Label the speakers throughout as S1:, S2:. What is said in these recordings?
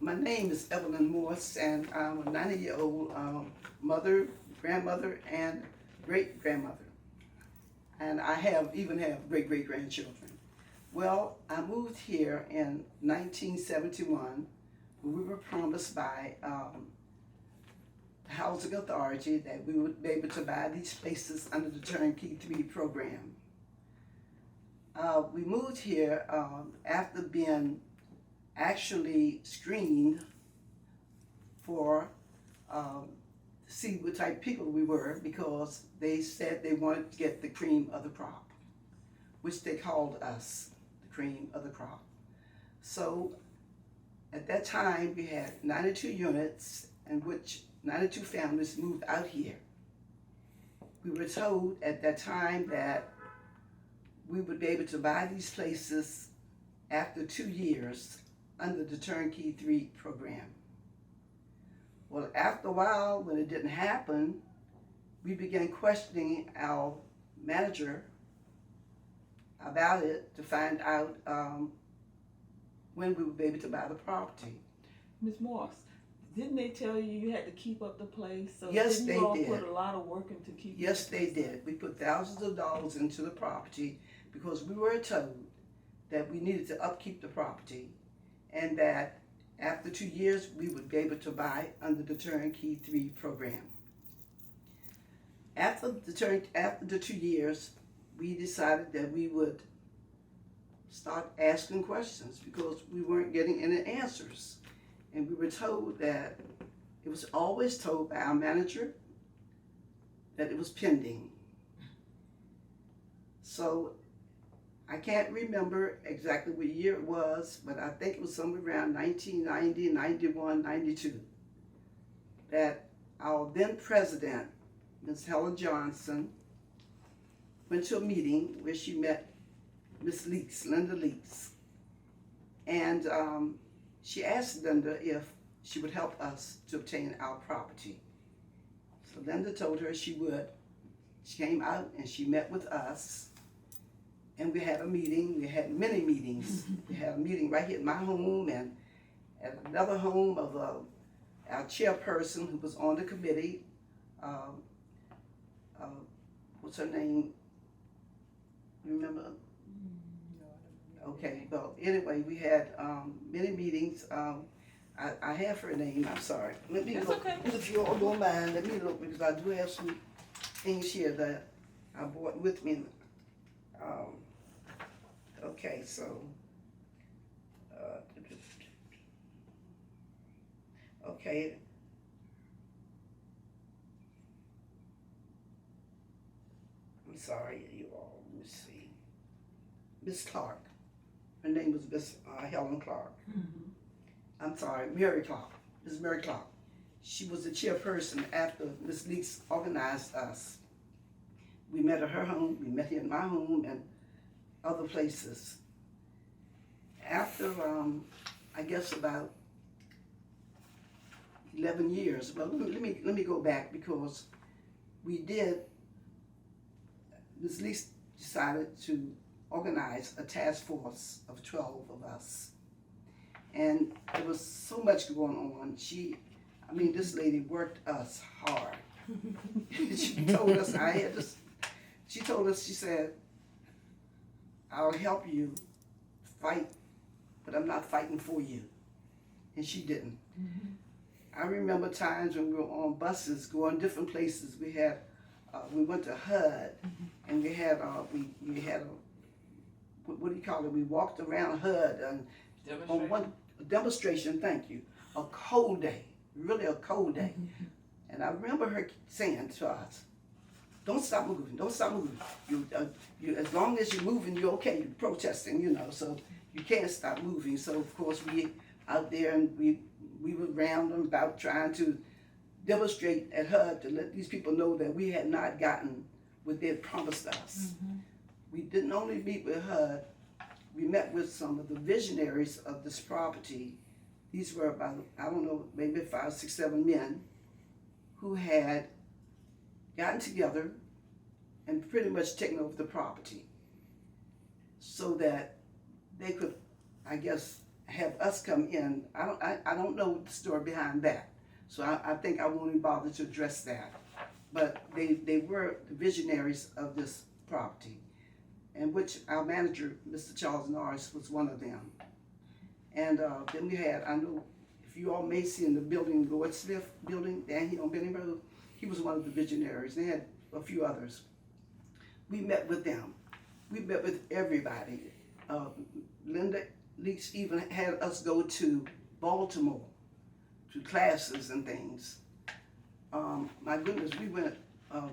S1: My name is Evelyn Morse, and I'm a 90-year-old mother, grandmother, and great-grandmother. And I even have great-great-grandchildren. Well, I moved here in 1971. We were promised by the Housing Authority that we would be able to buy these places under the Turnkey 3 program. We moved here after being actually screened for to see what type of people we were, because they said they wanted to get the cream of the crop, which they called us the cream of the crop. So at that time we had 92 units, in which 92 families moved out here. We were told at that time that we would be able to buy these places after 2 years under the Turnkey 3 program. Well, after a while, when it didn't happen, we began questioning our manager about it to find out when we would be able to buy the property.
S2: Ms. Morse, didn't they tell you you had to keep up the place? So
S1: Yes,
S2: didn't
S1: they
S2: you all
S1: did.
S2: put a lot of work into keeping
S1: Yes,
S2: the
S1: they
S2: place
S1: did. We put thousands of dollars into the property because we were told that we needed to upkeep the property, and that after 2 years we would be able to buy under the Turnkey 3 program. After the 2 years, we decided that we would start asking questions because we weren't getting any answers. And we were told that it was always told by our manager that it was pending. So I can't remember exactly what year it was, but I think it was somewhere around 1990, 91, 92, that our then president, Ms. Helen Johnson, went to a meeting where she met Ms. Leaks, Linda Leaks. And she asked Linda if she would help us to obtain our property. So Linda told her she would. She came out and she met with us. And we had a meeting. We had many meetings. We had a meeting right here at my home and at another home of our chairperson who was on the committee. What's her name? You remember? Okay, well, anyway, we had many meetings. I have her name, I'm sorry. Let me
S2: That's
S1: look.
S2: okay.
S1: If you all don't mind, let me look, because I do have some things here that I brought with me. Okay, so, okay. I'm sorry, you all, let me see. Miss Clark. Her name was Miss Helen Clark.
S2: Mm-hmm.
S1: I'm sorry, Mary Clark. Miss Mary Clark. She was the chairperson after Miss Leaks organized us. We met at her home, we met here in my home, and other places. After, I guess about 11 years, well, let me go back, because we did, Ms. Leaks decided to organize a task force of 12 of us. And there was so much going on. This lady worked us hard. She told us, she said, I'll help you fight, but I'm not fighting for you. And she didn't.
S2: Mm-hmm.
S1: I remember times when we were on buses going different places. We went to HUD, and we had we had a, what do you call it? We walked around HUD on one demonstration. Thank you. A cold day, really a cold day.
S2: Mm-hmm.
S1: And I remember her saying to us, "Don't stop moving. Don't stop moving. You as long as you're moving, you're okay. You're protesting, so you can't stop moving." So of course we out there, and we were round and about trying to demonstrate at HUD to let these people know that we had not gotten what they had promised us.
S2: Mm-hmm.
S1: We didn't only meet with HUD, we met with some of the visionaries of this property. These were about, I don't know, maybe 5, 6, 7 men who had gotten together and pretty much taken over the property so that they could, I guess, have us come in. I don't know the story behind that, so I think I won't even bother to address that. But they were the visionaries of this property, and which our manager, Mr. Charles Norris, was one of them. And then we had, I know if you all may see in the building, Lord Smith building down here on Benning Road, he was one of the visionaries. They had a few others. We met with them. We met with everybody. Linda Leaks even had us go to Baltimore to classes and things. My goodness, we went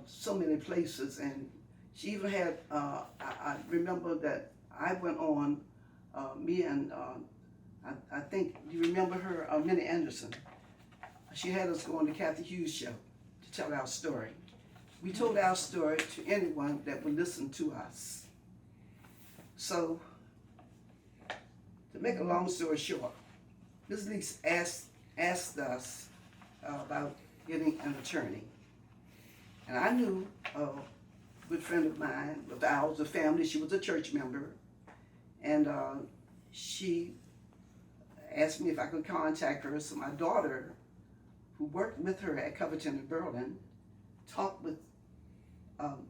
S1: so many places, and she even had, I remember that I went on, me and I think, you remember her, Minnie Anderson? She had us go on the Kathy Hughes show to tell our story. We told our story to anyone that would listen to us. So, to make a long story short, Ms. Leaks asked us about getting an attorney. And I knew a good friend of mine, of ours, a family, she was a church member, and she asked me if I could contact her. So my daughter, who worked with her at Covington and Berlin, talked with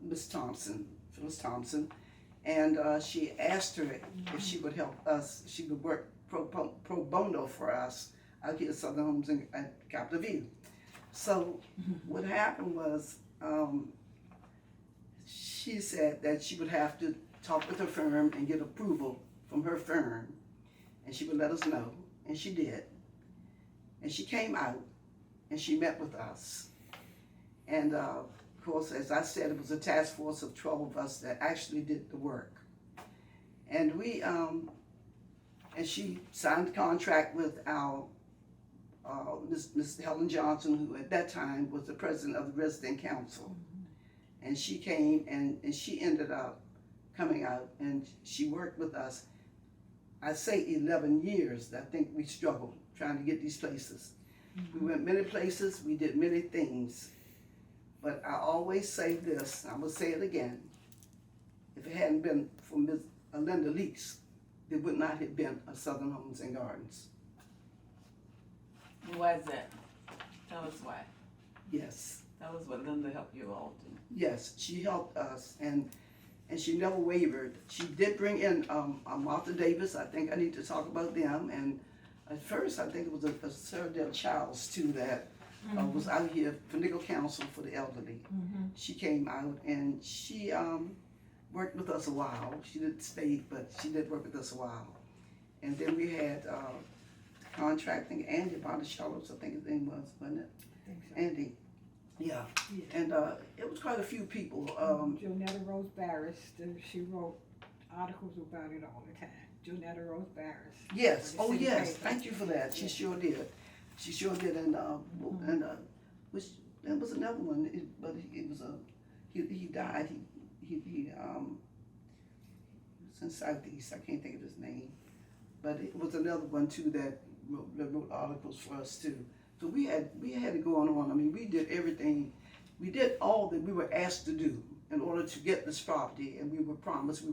S1: Miss Thompson, Phyllis Thompson, and she asked her if she would help us, she would work pro bono for us out here at Southern Homes at Capitol View. So what happened was, she said that she would have to talk with her firm and get approval from her firm, and she would let us know, and she did. And she came out, and she met with us. And of course, as I said, it was a task force of 12 of us that actually did the work. And we, and she signed a contract with our Miss Helen Johnson, who at that time was the president of the resident council. And she came, and she ended up coming out, and she worked with us. I say 11 years. I think we struggled trying to get these places. We went many places, we did many things. But I always say this, I'm gonna say it again. If it hadn't been for Ms. Linda Leaks, there would not have been a Southern Homes and Gardens.
S2: Why is that? Tell us why.
S1: Yes.
S2: That was what Linda helped you all do.
S1: Yes, she helped us, and she never wavered. She did bring in Martha Davis. I think I need to talk about them. And at first, I think it was a Sarah Dale Childs too that was out here for legal counsel for the elderly. She came out, and she worked with us a while. She didn't stay, but she did work with us a while. And then we had contracting Andy Bonichalos, I think his name was, wasn't it?
S3: I think so.
S1: Andy. Yeah. And it was quite a few people.
S3: Jonetta Rose Barris, she wrote articles about it all the time. Jonetta Rose Barris.
S1: Yes.
S3: For the
S1: Oh,
S3: city
S1: yes.
S3: paper.
S1: Thank you for that. She sure did. She sure did. And which there was another one, but it was he died. He was in Southeast. I can't think of his name, but it was another one too that wrote articles for us too. So we had it going on. I mean, we did everything. We did all that we were asked to do in order to get this property, and we were promised,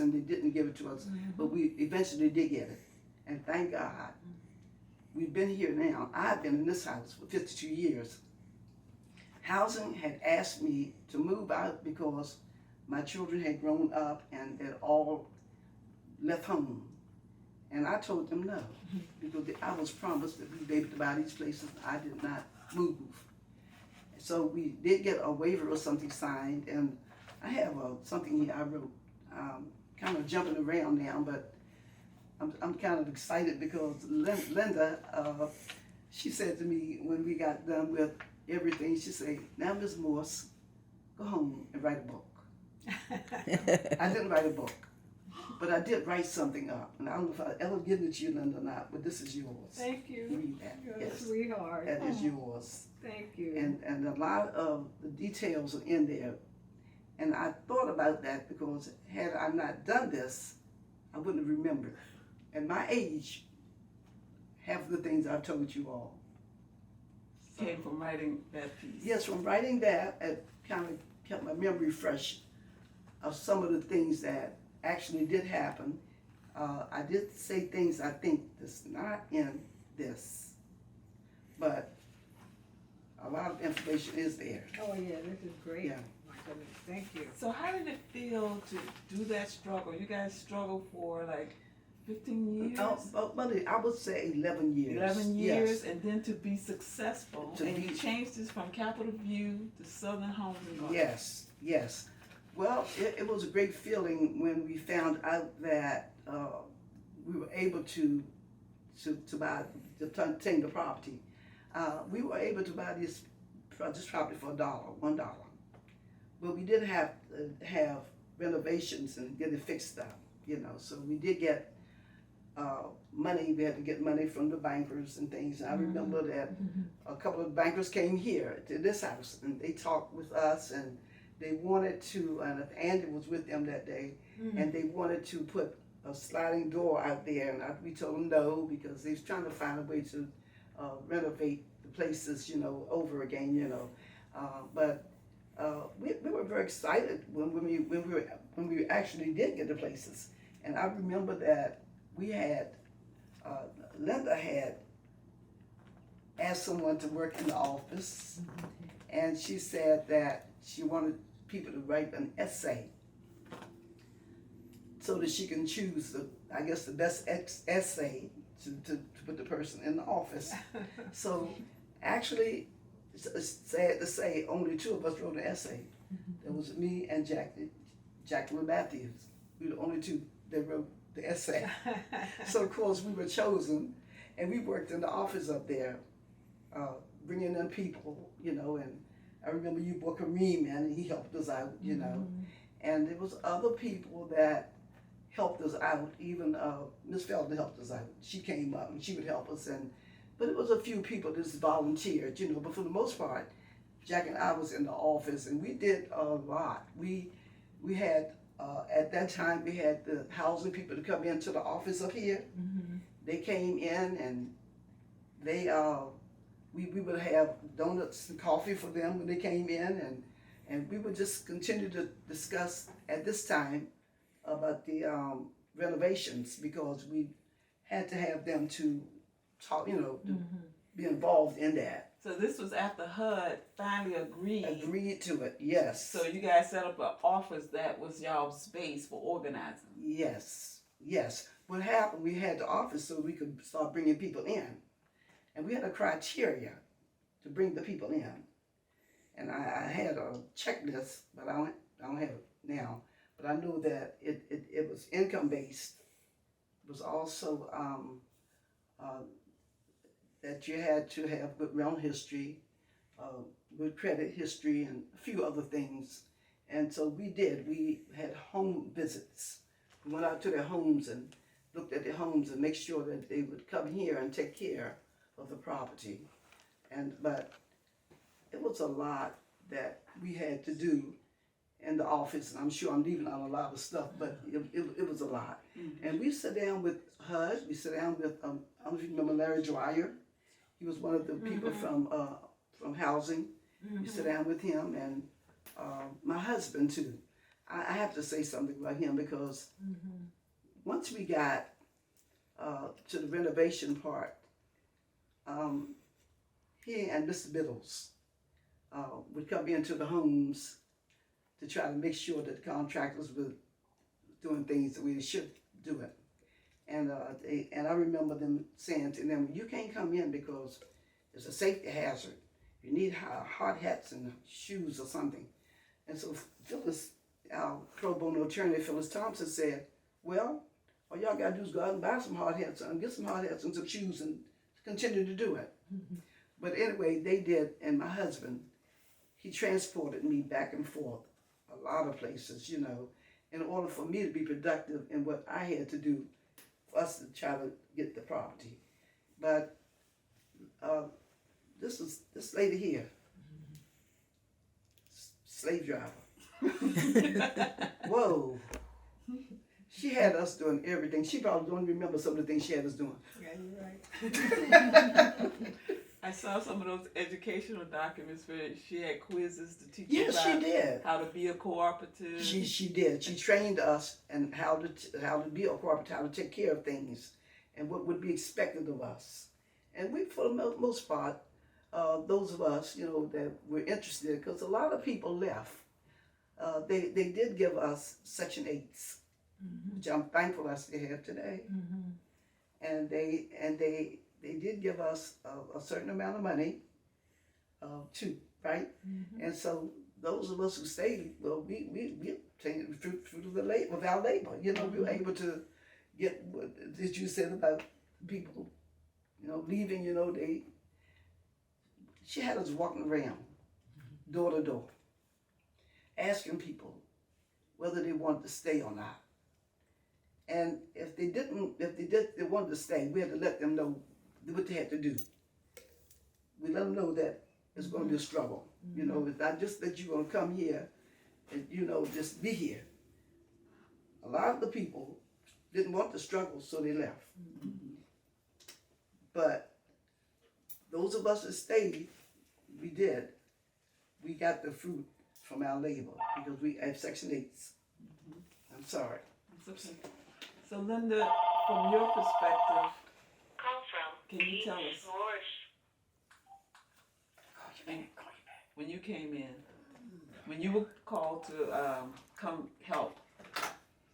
S1: and they didn't give it to us, but we eventually did get it. And thank God, we've been here now. I've been in this house for 52 years. Housing had asked me to move out because my children had grown up and had all left home. And I told them no, because I was promised that we'd be able to buy these places. I did not move. So we did get a waiver or something signed, and I have something here I wrote, kind of jumping around now, but I'm kind of excited because Linda, she said to me when we got done with everything, she said, "Now, Ms. Morse, go home and write a book." I didn't write a book, but I did write something up, and I don't know if I ever given it to you, Linda, or not, but this is yours.
S3: Thank you.
S1: Read that.
S3: You're a
S1: Yes.
S3: sweetheart.
S1: That is yours.
S3: Thank you.
S1: And a lot of the details are in there. And I thought about that because had I not done this, I wouldn't have remembered. At my age, half of the things I've told you all.
S2: Came from writing that piece.
S1: Yes, from writing that, it kind of kept my memory fresh of some of the things that actually did happen. I did say things I think that's not in this, but a lot of information is there.
S3: Oh, yeah, this is great.
S1: Yeah.
S3: My goodness, thank you.
S2: So how did it feel to do that struggle? You guys struggled for like 15 years?
S1: I would say 11 years.
S2: 11 years,
S1: Yes.
S2: and then to be successful.
S1: To
S2: and
S1: be-
S2: you changed this from Capital View to Southern Homes and Gardens.
S1: Yes, yes. Well, it was a great feeling when we found out that we were able to buy, to obtain the property. We were able to buy this property for $1. But we did have to have renovations and get it fixed up, So we did get money. We had to get money from the bankers and things. I remember that a couple of bankers came here to this house and they talked with us, and they wanted to, and Andy was with them that day, and they wanted to put a sliding door out there, and we told them no, because they was trying to find a way to renovate the places, over again, but we were very excited when we actually did get the places. And I remember that we had Linda had asked someone to work in the office, and she said that she wanted people to write an essay so that she can choose the best essay to put the person in the office. So actually, it's sad to say, only two of us wrote an essay. It was me and Jacqueline Matthews. We were the only two that wrote the essay. So of course we were chosen, and we worked in the office up there, bringing in people, and I remember you booked Kareem in, and he helped us out, and there was other people that helped us out. Even Miss Felton helped us out. She came up and she would help us, but it was a few people that just volunteered, but for the most part, Jack and I was in the office, and we did a lot. We had, at that time, we had the housing people to come into the office up here. They came in, and we would have donuts and coffee for them when they came in, and we would just continue to discuss at this time about the renovations, because we had to have them to talk, to be involved in that.
S2: So this was after HUD finally agreed
S1: to it, yes.
S2: So you guys set up an office that was y'all's space for organizing.
S1: Yes. What happened, we had the office so we could start bringing people in. And we had a criteria to bring the people in. And I had a checklist, but I don't have it now. But I know that it was income-based. It was also that you had to have good rental history, good credit history, and a few other things. And so we had home visits. We went out to their homes and looked at their homes and make sure that they would come here and take care of the property. But it was a lot that we had to do in the office, and I'm sure I'm leaving out a lot of stuff, but it was a lot. And we sat down with HUD, we sat down with, I don't know if you remember Larry Dwyer. He was one of the people from housing. We sat down with him, and my husband too. I have to say something about him, because once we got to the renovation part, he and Mr. Biddles would come into the homes to try to make sure that the contractors were doing things the way they should do it. And I remember them saying to them, you can't come in because it's a safety hazard. You need hard hats and shoes or something. And so Phyllis, our pro bono attorney, Phyllis Thompson, said, well, all y'all gotta do is go out and buy some hard hats and get some hard hats and some shoes and continue to do it. But anyway, they did, and my husband, he transported me back and forth a lot of places, in order for me to be productive in what I had to do for us to try to get the property. But this lady here, slave driver. Whoa. She had us doing everything. She probably don't remember some of the things she had us doing.
S3: Yeah, you're right.
S2: I saw some of those educational documents where she had quizzes to teach
S1: Yes,
S2: you
S1: she
S2: about
S1: did.
S2: how to be a cooperative.
S1: She did. She trained us and how to be a cooperative, how to take care of things, and what would be expected of us. And we, for the most part, those of us, that were interested, because a lot of people left. They did give us Section 8s, which I'm thankful I still have today. And they did give us a certain amount of money, too, right? And so those of us who stayed, well, we obtained the fruit of our labor. We were able to get what did you said about people, leaving. She had us walking around, door to door, asking people whether they wanted to stay or not. And if they wanted to stay, we had to let them know what they had to do. We let them know that it's going to be a struggle. It's not just that you're going to come here and, just be here. A lot of the people didn't want the struggle, so they left. But those of us that stayed, we did. We got the fruit from our labor because we have Section 8s. I'm sorry.
S2: It's okay. So Linda, from your perspective,
S4: Call from
S2: can you tell us
S4: Morse.
S2: when you came in, when you were called to come help,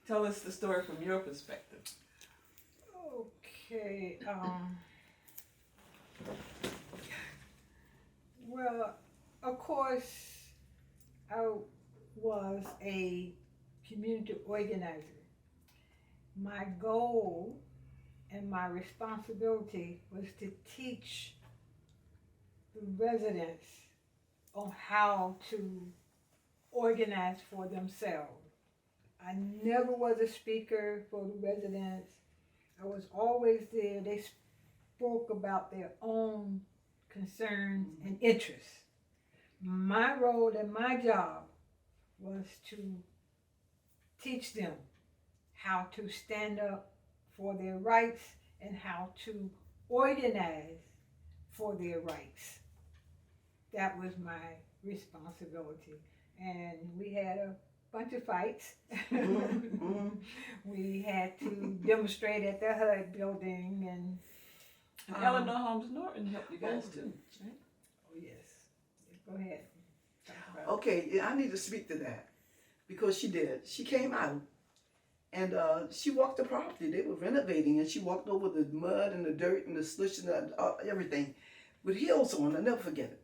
S2: tell us the story from your perspective.
S3: Okay. Well, of course, I was a community organizer. My goal and my responsibility was to teach the residents on how to organize for themselves. I never was a speaker for the residents. I was always there. They spoke about their own concerns and interests. My role and my job was to teach them how to stand up for their rights and how to organize for their rights. That was my responsibility. And we had a bunch of fights. We had to demonstrate at the HUD building and
S2: Eleanor Holmes Norton helped you guys too, right?
S3: oh yes. Go ahead. Talk about it.
S1: Okay, yeah, I need to speak to that because she did. She came out and she walked the property. They were renovating and she walked over the mud and the dirt and the slush and everything with heels on. I'll never forget it.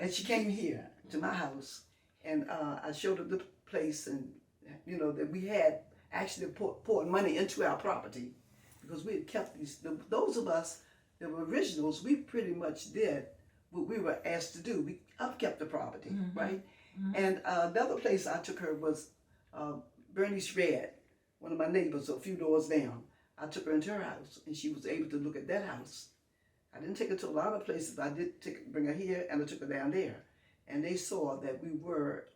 S1: And she came here to my house and I showed her the place and that we had actually poured money into our property because we had kept those of us that were originals, we pretty much did what we were asked to do. We upkept the property, right? And another place I took her was Bernice Red, one of my neighbors a few doors down. I took her into her house and she was able to look at that house. I didn't take her to a lot of places, but I did bring her here and I took her down there. And they saw that we were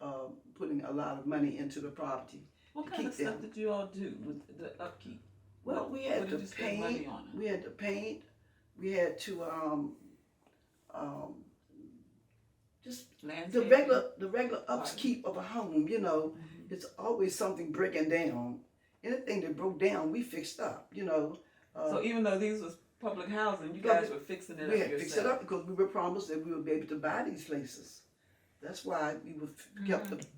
S1: putting a lot of money into the property.
S2: What kind of stuff did you all do with the upkeep?
S1: Well, we had to
S2: spend money
S1: paint.
S2: on it?
S1: We had to paint. We had to just the regular upkeep of a home. It's always something breaking down. Anything that broke down, we fixed up.
S2: So even though these was public housing, you guys were fixing it up
S1: we had to
S2: yourself.
S1: fix it up because we were promised that we would be able to buy these places. That's why we were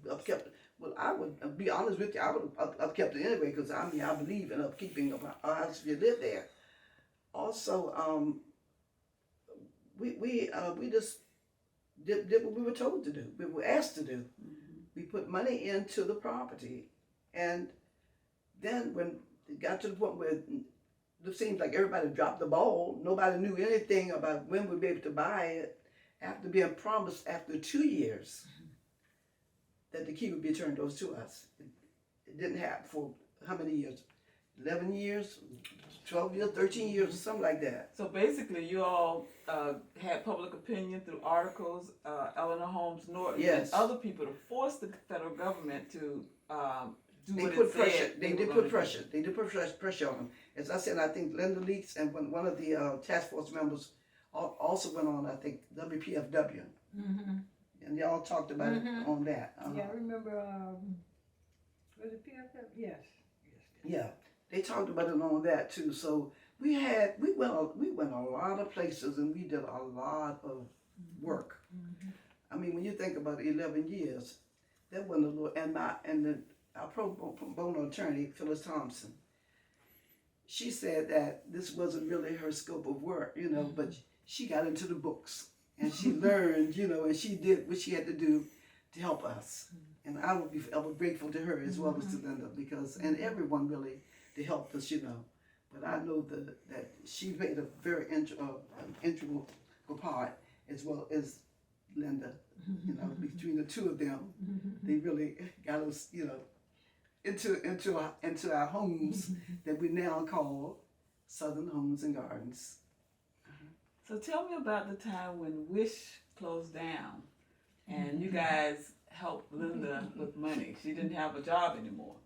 S1: upkept. Well, I would be honest with you. I would have upkept it anyway because I believe in upkeeping of our house if you live there. Also, we just did what we were told to do. We were asked to do. We put money into the property, and then when it got to the point where it seems like everybody dropped the ball, nobody knew anything about when we'd be able to buy it. After being promised after 2 years that the key would be turned over to us, it didn't happen for how many years? 11 years, 12 years, 13 years, or something like that.
S2: So basically, you all had public opinion through articles, Eleanor Holmes Norton,
S1: Yes.
S2: and other people to force the federal government to do
S1: They
S2: what
S1: put
S2: it
S1: pressure.
S2: said
S1: They
S2: were
S1: did
S2: gonna
S1: put pressure. They did put pressure on them. As I said, I think Linda Leaks and one of the task force members also went on, I think, WPFW,
S3: Mm-hmm.
S1: and y'all talked about it
S3: Mhm.
S1: on that.
S3: Yeah, I remember, was it PFF? Yes.
S1: Yeah, they talked about it on that too. So we went a lot of places, and we did a lot of work.
S3: Mm-hmm.
S1: I mean, when you think about 11 years, that wasn't a little. Our pro bono attorney, Phyllis Thompson, she said that this wasn't really her scope of work, but she got into the books and she learned, and she did what she had to do to help us. And I would be forever grateful to her as well as to Linda, and everyone really, to help us, But I know that she played a very integral part, as well as Linda. Between the two of them, they really got us, into our homes that we now call Southern Homes and Gardens.
S2: So tell me about the time when Wish closed down and you guys helped Linda with money. She didn't have a job anymore.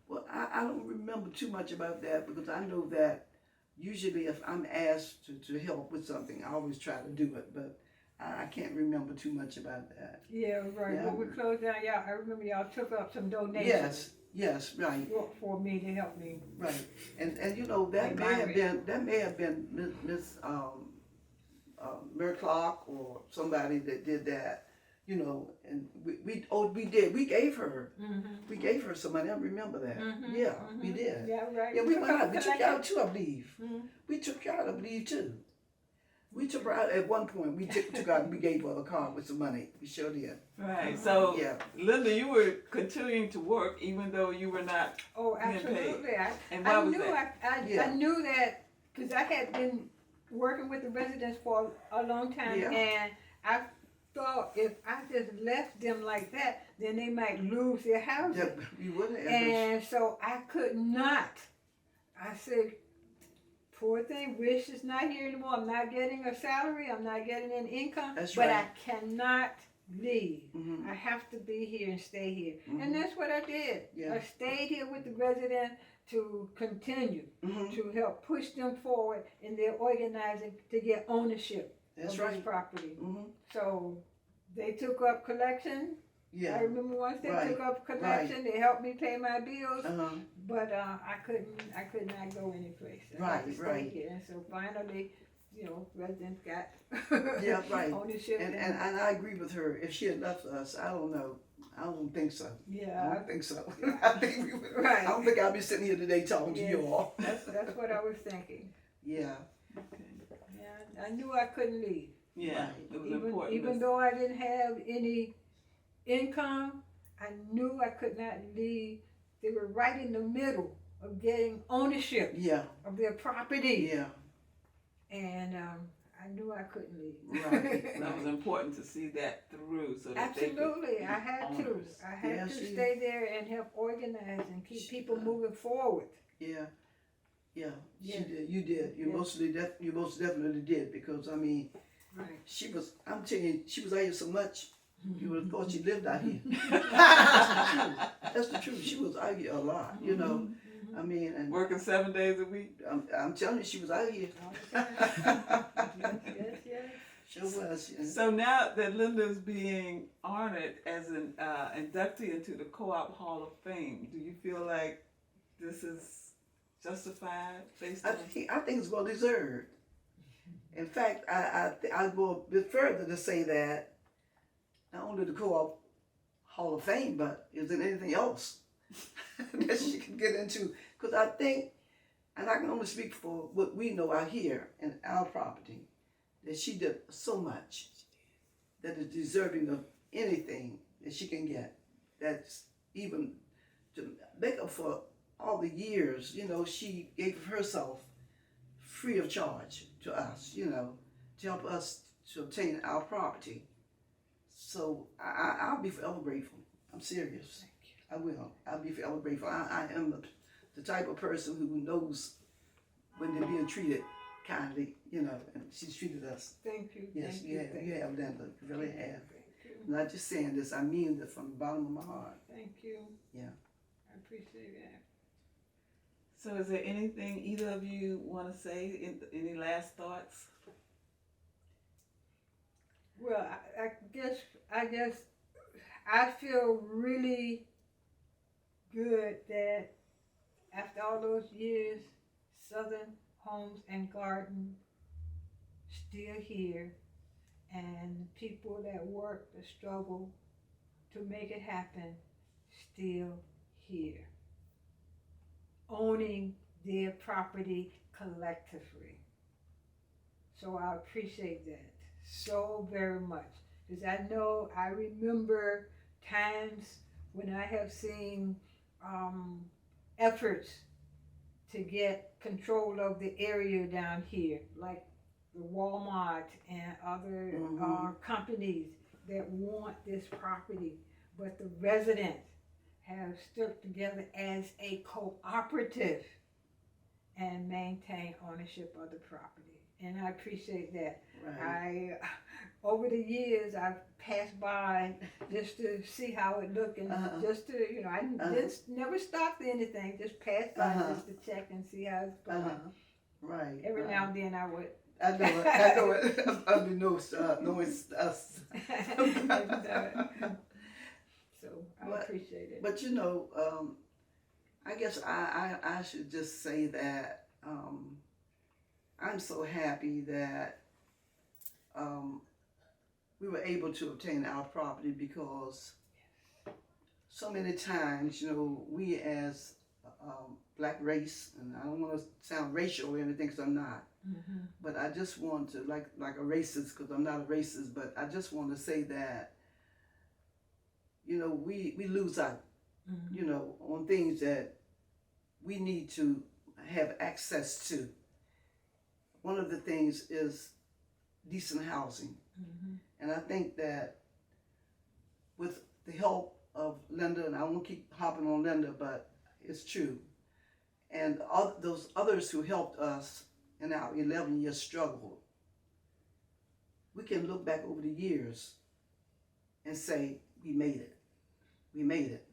S1: Well, I don't remember too much about that, because I know that usually if I'm asked to help with something, I always try to do it, but I can't remember too much about that.
S3: Yeah, right.
S1: Yeah.
S3: When we closed down, I remember y'all took up some donations.
S1: Yes, right.
S3: For me to help me.
S1: Right, and that may have been Miss Mary Clark or somebody that did that, and we gave her some money. I remember that. Yeah, we did.
S3: Yeah, right.
S1: Yeah, we went out. We took her out too, I believe.
S3: Mhm.
S1: We took her out, I believe, too. We took her out at one point. We took her out and we gave her a card with some money. We sure did.
S2: Right. So,
S1: Yeah.
S2: Linda, you were continuing to work even though you were not.
S3: Oh,
S2: Being paid.
S3: absolutely.
S2: And why was
S3: knew
S2: that?
S3: I knew that because I had been working with the residents for a long time,
S1: Yeah.
S3: and I thought if I just left them like that, then they might lose their houses.
S1: Yeah, we wouldn't have.
S3: And so I could not. I said, poor thing, Wish is not here anymore. I'm not getting a salary. I'm not getting an income.
S1: That's
S3: but
S1: right.
S3: I cannot leave.
S1: Mhm.
S3: I have to be here and stay here.
S1: Mhm.
S3: And that's what I did.
S1: Yeah.
S3: I stayed here with the residents to continue
S1: Mhm.
S3: to help push them forward in their organizing to get ownership
S1: That's
S3: of
S1: right.
S3: this property.
S1: Mhm.
S3: So they took up collection. I
S1: Yeah.
S3: remember once they
S1: Right.
S3: took up collection, they helped me pay my bills.
S1: Uh-huh.
S3: But I could not go any place. I had to
S1: Right,
S3: stay
S1: right.
S3: here. And so finally, residents got
S1: Yeah, right.
S3: ownership.
S1: And I agree with her. If she had left us, I don't know. I don't think so. I
S3: yeah,
S1: don't think so. I think we would.
S3: Right.
S1: I don't think I'll be sitting here today talking to
S3: Yes.
S1: you all.
S3: that's what I was thinking.
S1: Yeah.
S3: Yeah, I knew I couldn't leave.
S2: Yeah.
S1: Right.
S2: It was important.
S3: Even though I didn't have any income, I knew I could not leave. They were right in the middle of getting ownership
S1: Yeah.
S3: of their property,
S1: Yeah.
S3: and I knew I couldn't leave.
S1: Right.
S2: That was important to see that through so that they could
S3: Absolutely,
S2: be
S3: I had to.
S2: owners.
S3: I had
S1: Yeah,
S3: to
S1: she-
S3: stay there and help organize and keep
S1: She-
S3: people moving forward.
S1: Yeah. Yeah. She
S3: Yeah.
S1: did. You did. You
S3: Yeah.
S1: most definitely did, because I mean,
S3: Right.
S1: I'm telling you, she was out here so much, you would have thought she lived out here. That's the truth. She was out here a lot, I mean, and
S2: Working 7 days a week.
S1: I'm telling you, she was out here.
S3: All the time. Yes.
S1: Sure was. Yeah.
S2: So now that Linda's being honored as an inductee into the Co-op Hall of Fame, do you feel like this is justified based on?
S1: I think it's well deserved. In fact, I go a bit further to say that not only the Co-op Hall of Fame, but is there anything else that she can get into? Because I think, and I can only speak for what we know out here in our property, that she did so much that is deserving of anything that she can get. That's even to make up for all the years, she gave herself free of charge to us, to help us to obtain our property. So I'll be forever grateful. I'm serious. I will. I'll be forever grateful. I am the type of person who knows when they're being treated kindly, and she's treated us.
S3: Thank you.
S1: Yes,
S3: Thank
S1: you have, Linda. You really have.
S3: Thank you.
S1: I'm not just saying this, I mean it from the bottom of my heart.
S3: Thank you.
S1: Yeah.
S3: I appreciate that.
S2: So is there anything either of you want to say? Any last thoughts?
S3: Well, I guess I feel really good that after all those years, Southern Homes and Garden still here, and people that work, the struggle to make it happen, still here, owning their property collectively. So I appreciate that so very much, because I remember times when I have seen efforts to get control of the area down here, like the Walmart and other companies that want this property, but the residents have stuck together as a cooperative and maintain ownership of the property. And I appreciate that.
S1: Right.
S3: Over the years, I've passed by just to see how it looked, and just to, I just never stopped anything, just passed by just to check and see how it's going.
S1: Right.
S3: Every now and then I would.
S1: I know it. Unbeknownst, knowing us.
S3: So I appreciate it.
S1: But I guess I should just say that I'm so happy that we were able to obtain our property, because so many times, we as black race, and I don't want to sound racial or anything, because I'm not, but I just want to, like a racist, because I'm not a racist, but I just want to say that, we lose out, on things that we need to have access to. One of the things is decent housing. And I think that with the help of Linda, and I won't keep hopping on Linda, but it's true, and those others who helped us in our 11-year struggle, we can look back over the years and say, we made it. We made it.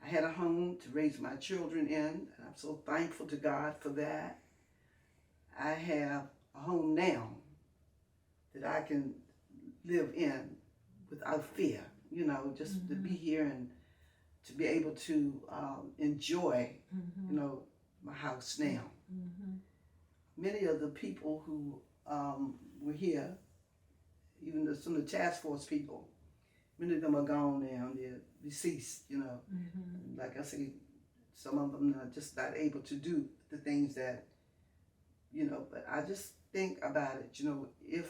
S1: I had a home to raise my children in, and I'm so thankful to God for that. I have a home now that I can live in without fear, just to be here and to be able to enjoy, my house now. Many of the people who were here, even some of the task force people, many of them are gone now, they're deceased, Like I say, some of them are just not able to do the things that, but I just think about it,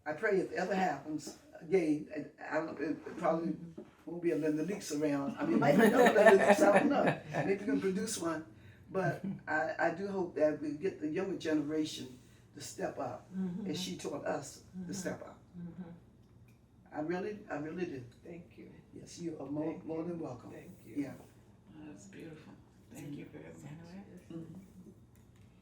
S1: I pray if it ever happens again, and I don't know, it probably won't be a Linda Leaks around. I mean, might be another Linda Leaks, I don't know. Maybe we can produce one. But I do hope that we get the younger generation to step up, as she taught us to step up. I really do.
S3: Thank you.
S1: Yes, you are more than welcome.
S3: Thank you.
S1: Yeah.
S2: That's beautiful. Thank you very much.